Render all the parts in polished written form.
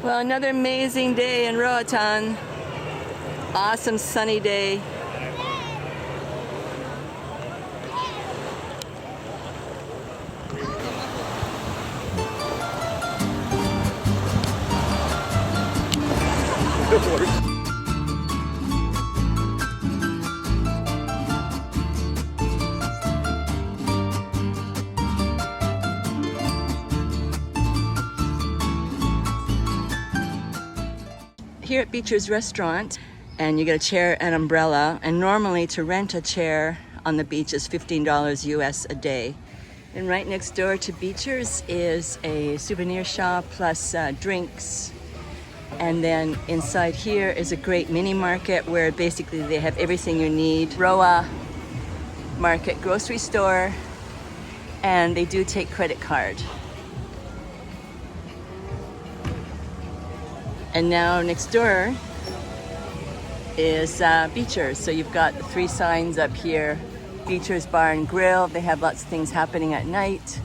Well, another amazing day in Roatan. Awesome sunny day. Here at Beecher's restaurant, and you get a chair and umbrella, and normally to rent a chair on the beach is $15 US a day. And right next door to Beecher's is a souvenir shop plus drinks. And then inside here is a great mini market where basically they have everything you need. Roa Market grocery store, and they do take credit card. And now next door is Beecher's. So you've got the 3 signs up here. Beecher's Bar and Grill. They have lots of things happening at night.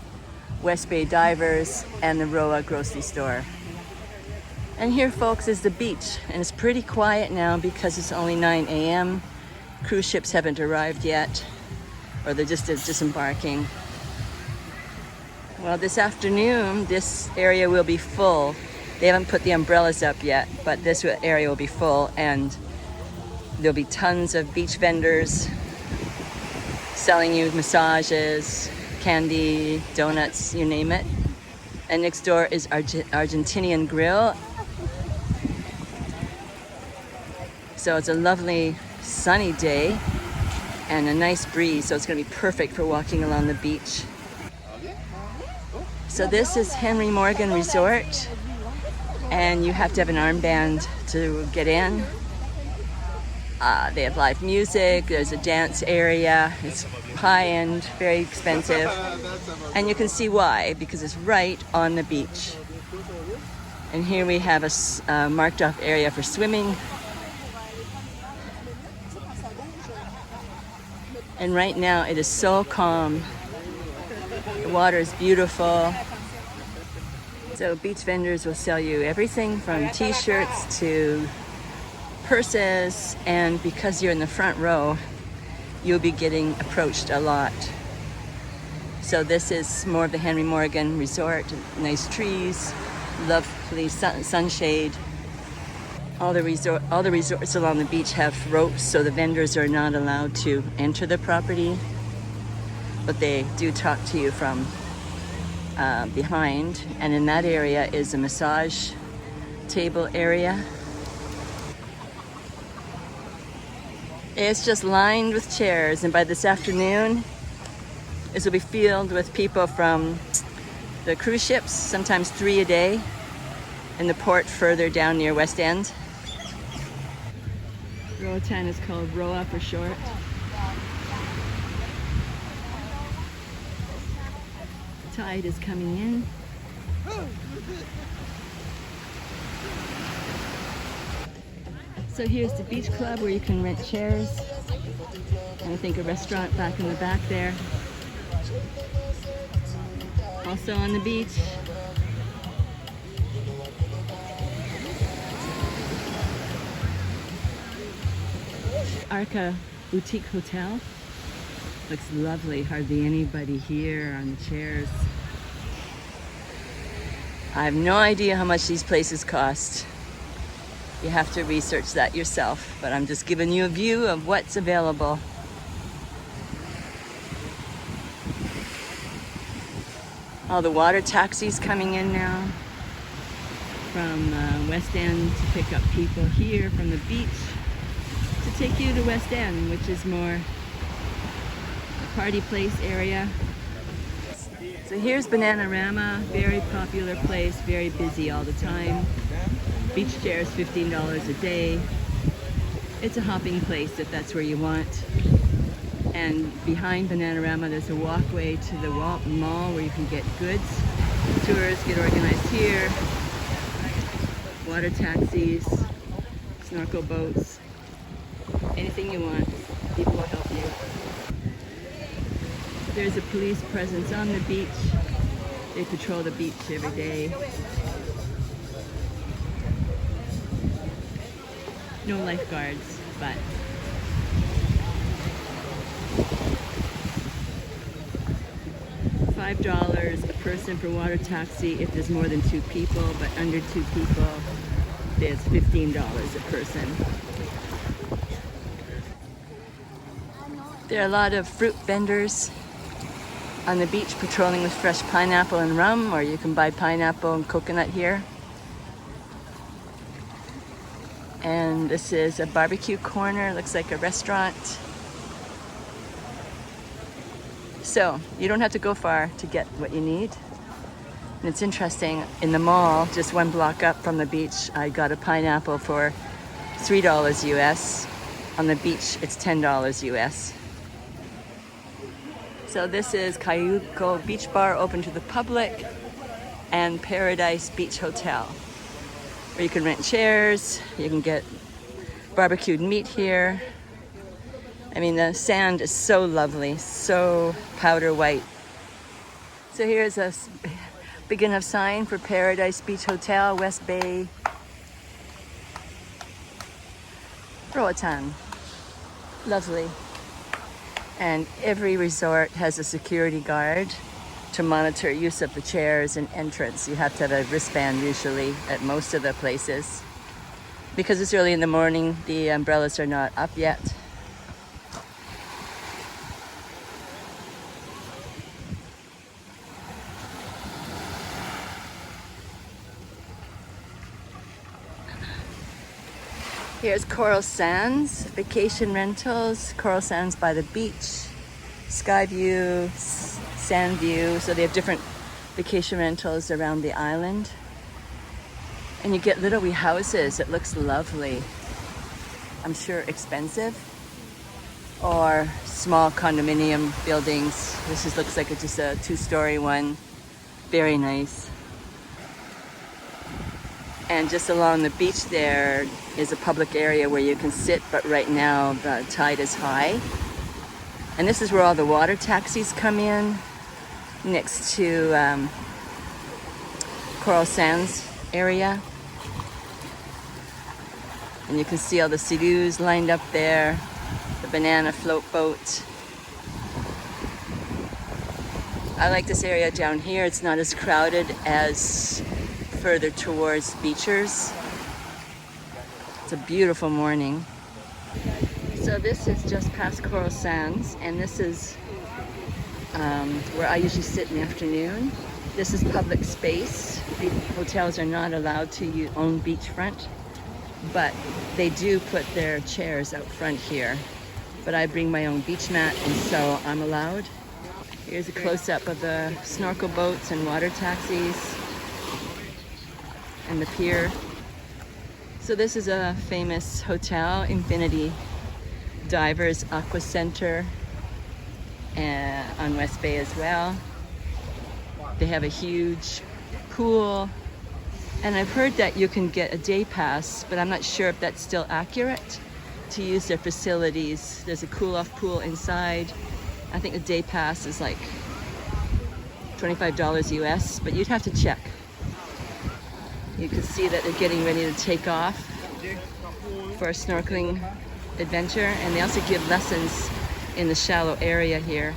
West Bay Divers and the Roa grocery store. And here, folks, is the beach. And it's pretty quiet now because it's only 9 a.m. Cruise ships haven't arrived yet, or they're just disembarking. Well, this afternoon, this area will be full. They haven't put the umbrellas up yet, but this area will be full, and there'll be tons of beach vendors selling you massages, candy, donuts, you name it. And next door is Argentinian Grill. So it's a lovely sunny day and a nice breeze, so it's gonna be perfect for walking along the beach. So this is Henry Morgan Resort, and you have to have an armband to get in. They have live music, there's a dance area, it's high-end, very expensive, and you can see why, because it's right on the beach. And here we have a marked off area for swimming. And right now it is so calm. The water is beautiful. So beach vendors will sell you everything from t-shirts to purses, and because you're in the front row, you'll be getting approached a lot. So this is more of the Henry Morgan Resort. Nice trees, lovely sunshade. All the resorts along the beach have ropes, so the vendors are not allowed to enter the property, but they do talk to you from behind. And in that area is a massage table area. It's just lined with chairs, and by this afternoon, this will be filled with people from the cruise ships, sometimes 3 a day, in the port further down near West End. Roatan is called Roa for short. The tide is coming in. So here's the beach club where you can rent chairs. And I think a restaurant back in the back there. Also on the beach. Arca Boutique Hotel. Looks lovely, hardly anybody here on the chairs. I have no idea how much these places cost. You have to research that yourself, but I'm just giving you a view of what's available. All the water taxis coming in now from West End to pick up people here from the beach to take you to West End, which is more a party place area. So here's Bananarama, very popular place, very busy all the time. Beach chairs, $15 a day. It's a hopping place if that's where you want. And behind Bananarama, there's a walkway to the mall where you can get goods. Tours get organized here. Water taxis, snorkel boats, anything you want, people will help you. There's a police presence on the beach. They patrol the beach every day. no lifeguards, but $5 a person for water taxi if there's more than 2 people, but under 2 people, there's $15 a person. There are a lot of fruit vendors on the beach patrolling with fresh pineapple and rum, or you can buy pineapple and coconut here. And this is a barbecue corner, looks like a restaurant. So you don't have to go far to get what you need. And it's interesting, in the mall, just 1 block up from the beach, I got a pineapple for $3 US. On the beach, it's $10 US. So this is Cayuco Beach Bar, open to the public, and Paradise Beach Hotel, where you can rent chairs, you can get barbecued meat here. I mean, the sand is so lovely, so powder white. So here's a big enough sign for Paradise Beach Hotel, West Bay, Roatan. Lovely. And every resort has a security guard to monitor use of the chairs and entrance. You have to have a wristband usually at most of the places. Because it's early in the morning, the umbrellas are not up yet. Here's Coral Sands, vacation rentals, Coral Sands by the beach, Sky View, Sand View. So they have different vacation rentals around the island. And you get little wee houses. It looks lovely. I'm sure expensive. Or small condominium buildings. This looks like it's just a 2-story one. Very nice. And just along the beach there is a public area where you can sit, but right now the tide is high. And this is where all the water taxis come in, next to Coral Sands area. And you can see all the sea-doos lined up there, the banana float boat. I like this area down here. It's not as crowded as further towards Beachers. It's a beautiful morning. So this is just past Coral Sands, and this is where I usually sit in the afternoon. This is public space. The hotels are not allowed to own beachfront, but they do put their chairs out front here. But I bring my own beach mat, and so I'm allowed. Here's a close-up of the snorkel boats and water taxis and the pier. So this is a famous hotel, Infinity Divers Aqua Center, on West Bay as well. They have a huge pool, and I've heard that you can get a day pass, but I'm not sure if that's still accurate to use their facilities. There's a cool-off pool inside. I think the day pass is like $25 US, but you'd have to check. You can see that they're getting ready to take off for a snorkeling adventure, and they also give lessons in the shallow area here.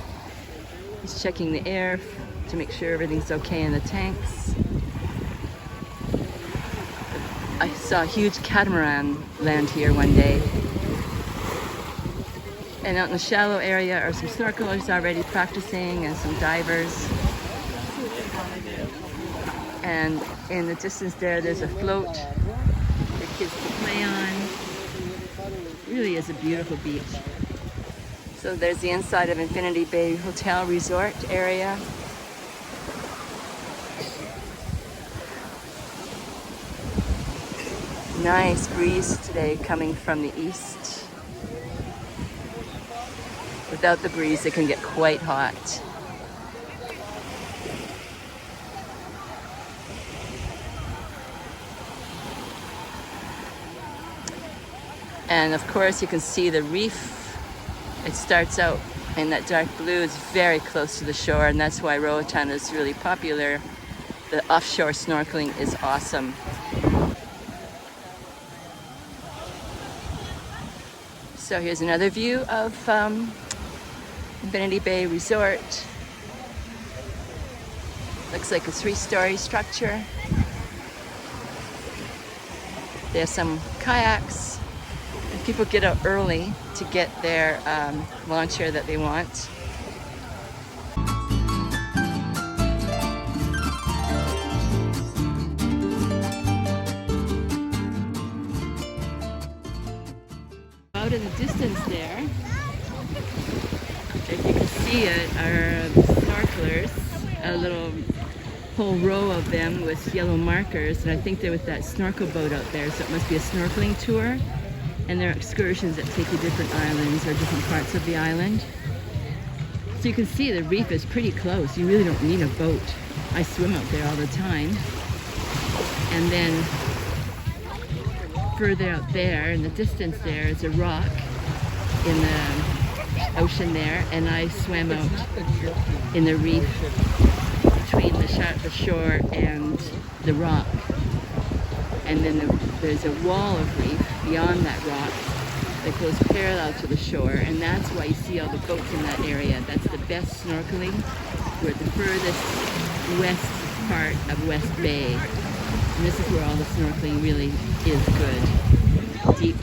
He's checking the air to make sure everything's okay in the tanks. I saw a huge catamaran land here one day. And out in the shallow area are some snorkelers already practicing and some divers. And in the distance there's a float for kids to play on. It really is a beautiful beach. So there's the inside of Infinity Bay Hotel Resort area. Nice breeze today coming from the east. Without the breeze, it can get quite hot. And of course you can see the reef. It starts out in that dark blue. It's very close to the shore, and that's why Roatan is really popular. The offshore snorkeling is awesome. So here's another view of Infinity Bay Resort. Looks like a 3-story structure. There's some kayaks. And people get out early to get their lawn chair that they want. Out in the distance there, if you can see it, are snorkelers, a little whole row of them with yellow markers, and I think they're with that snorkel boat out there, so it must be a snorkeling tour. And there are excursions that take you different islands or different parts of the island. So you can see the reef is pretty close. You really don't need a boat. I swim out there all the time. And then further out there in the distance there is a rock in the ocean there, and I swam out in the reef between the shore and the rock. And then there's a wall of reef beyond that rock that goes parallel to the shore, and that's why you see all the boats in that area. That's the best snorkeling. We're at the furthest west part of West Bay, and this is where all the snorkeling really is good. Deep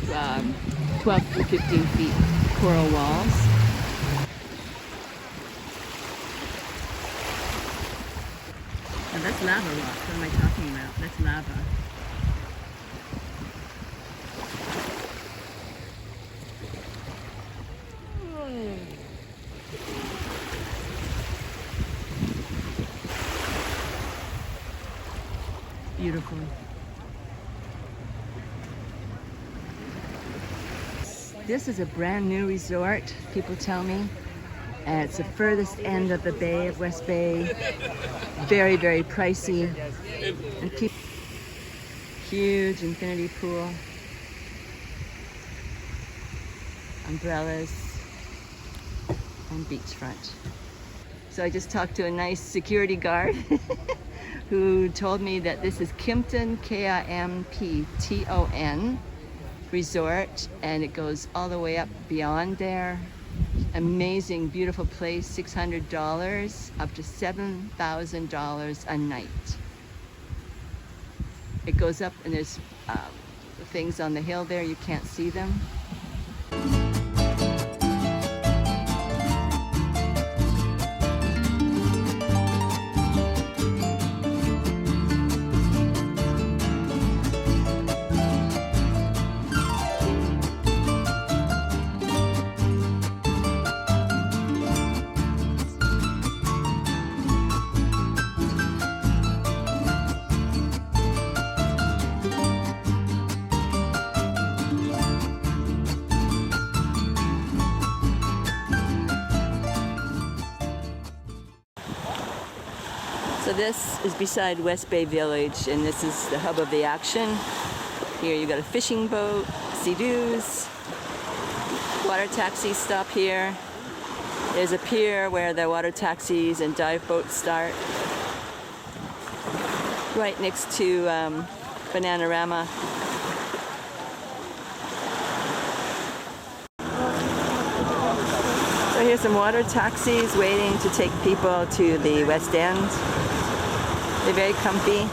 12 to 15 feet coral walls. Now that's lava rock. What am I talking about? That's lava. Beautiful. This is a brand new resort, people tell me. It's the furthest end of the bay of West Bay. Very, very pricey. And huge infinity pool. Umbrellas and beachfront. So I just talked to a nice security guard who told me that this is Kimpton, Kimpton Resort, and it goes all the way up beyond there. Amazing, beautiful place, $600 up to $7,000 a night. It goes up and there's things on the hill there, you can't see them. So this is beside West Bay Village, and this is the hub of the action. Here you got a fishing boat, Sea-Doos, water taxis stop here. There's a pier where the water taxis and dive boats start. Right next to Bananarama. So here's some water taxis waiting to take people to the West End. They're very comfy.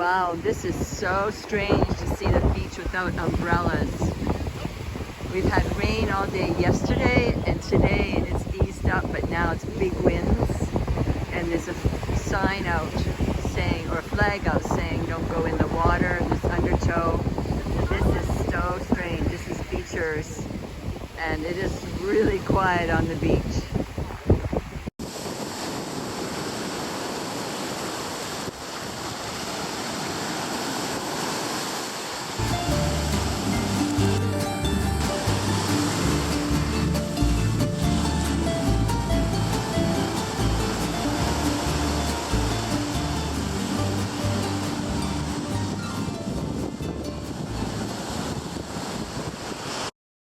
Wow, this is so strange to see the beach without umbrellas. We've had rain all day yesterday, and today it's eased up, but now it's big winds. And there's a sign out saying, or a flag out saying, don't go in the water, this undertow. This is so strange. This is Beachers, and it is really quiet on the beach.